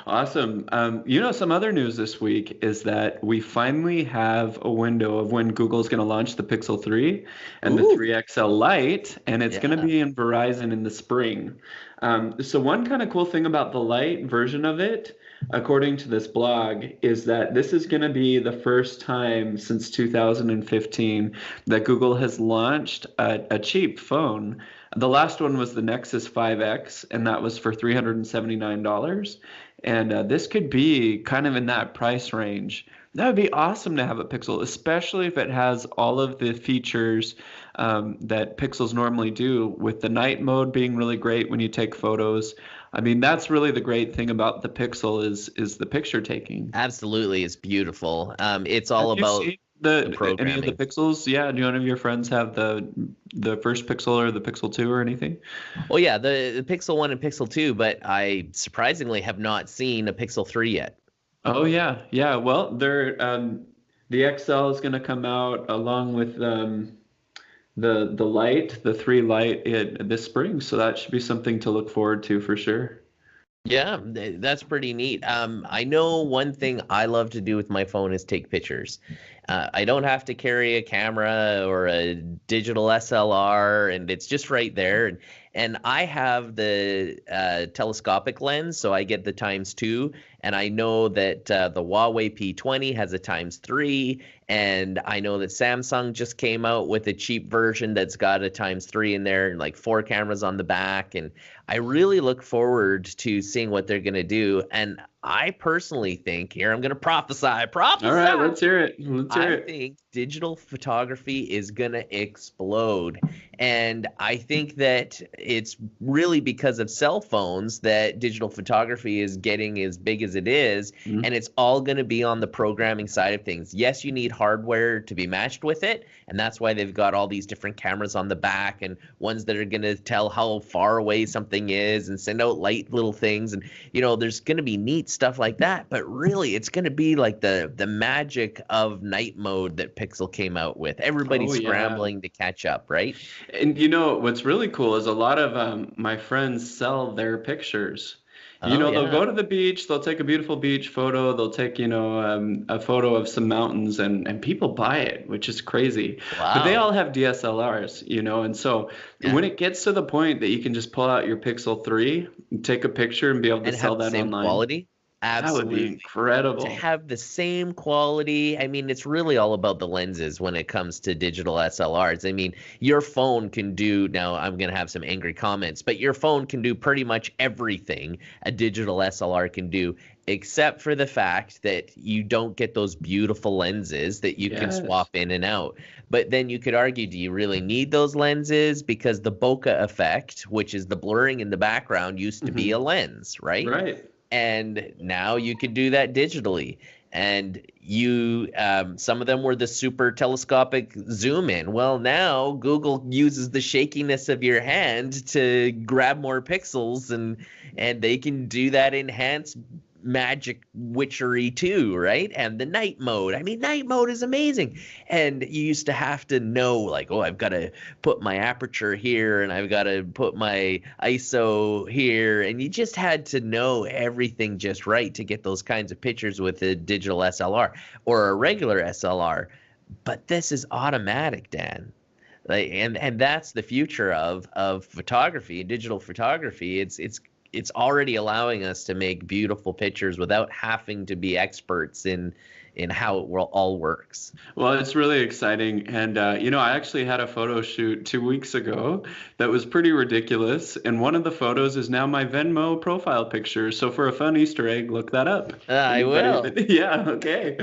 Awesome. Some other news this week is that we finally have a window of when Google's going to launch the Pixel 3 and the Ooh, 3 XL Lite, and it's going to yeah. be in Verizon in the spring. So one kind of cool thing about the Lite version of it, according to this blog, is that this is going to be the first time since 2015 that Google has launched a cheap phone. The last one was the Nexus 5X, and that was for $379. And this could be kind of in that price range. That would be awesome to have a Pixel, especially if it has all of the features that Pixels normally do, with the night mode being really great when you take photos. I mean, that's really the great thing about the Pixel is the picture taking. Absolutely, it's beautiful. It's all Have you about seen the the any of the programming. Pixels? Yeah, do any of your friends have the first Pixel or the Pixel 2 or anything? Oh yeah, the Pixel 1 and Pixel 2, but I surprisingly have not seen a Pixel 3 yet. Oh yeah, yeah. Well, the XL is going to come out along with the Lite, the 3 Lite this spring, so that should be something to look forward to for sure. Yeah, that's pretty neat. I know one thing I love to do with my phone is take pictures. I don't have to carry a camera or a digital SLR, and it's just right there. And I have the telescopic lens, so I get the times two. And I know that the Huawei P20 has a times three. And I know that Samsung just came out with a cheap version that's got a times three in there and like four cameras on the back. And I really look forward to seeing what they're going to do. And I personally think here, I'm going to All right, prophesy. let's hear it. Let's hear I it. think digital photography is going to explode. And I think that it's really because of cell phones that digital photography is getting as big as it is. Mhm. And it's all going to be on the programming side of things. Yes, you need hardware to be matched with it. And that's why they've got all these different cameras on the back and ones that are going to tell how far away something is and send out light little things. And, there's going to be neat stuff like that. But really, it's going to be like the magic of night mode that Pixel came out with. Everybody's Oh yeah. scrambling to catch up, right? And what's really cool is a lot of my friends sell their pictures. Oh They'll yeah. go to the beach, they'll take a beautiful beach photo, they'll take, a photo of some mountains and people buy it, which is crazy. But they Wow. all have DSLRs, and so Yeah. when it gets to the point that you can just pull out your Pixel 3, take a picture and be able to And sell have the that same online, quality? that would be Absolutely. To incredible. have the same quality. I mean, it's really all about the lenses when it comes to digital SLRs. I mean, your phone can do, now I'm going to have some angry comments, but your phone can do pretty much everything a digital SLR can do, except for the fact that you don't get those beautiful lenses that you can Yes. swap in and out. But then you could argue, do you really need those lenses? Because the bokeh effect, which is the blurring in the background, used to be a Hmm. lens, right? Right. And now you could do that digitally. And some of them were the super telescopic zoom in. Well, now Google uses the shakiness of your hand to grab more pixels, and they can do that enhanced magic witchery too, right? And the night mode, I mean, night mode is amazing. And you used to have to know, like, oh, I've got to put my aperture here and I've got to put my ISO here, and you just had to know everything just right to get those kinds of pictures with a digital SLR or a regular SLR. But this is automatic, Dan. Like, and that's the future of photography, digital photography. It's already allowing us to make beautiful pictures without having to be experts in how it all works. Well, it's really exciting. And, I actually had a photo shoot 2 weeks ago that was pretty ridiculous. And one of the photos is now my Venmo profile picture. So for a fun Easter egg, look that up. I Anybody? will. Yeah, okay.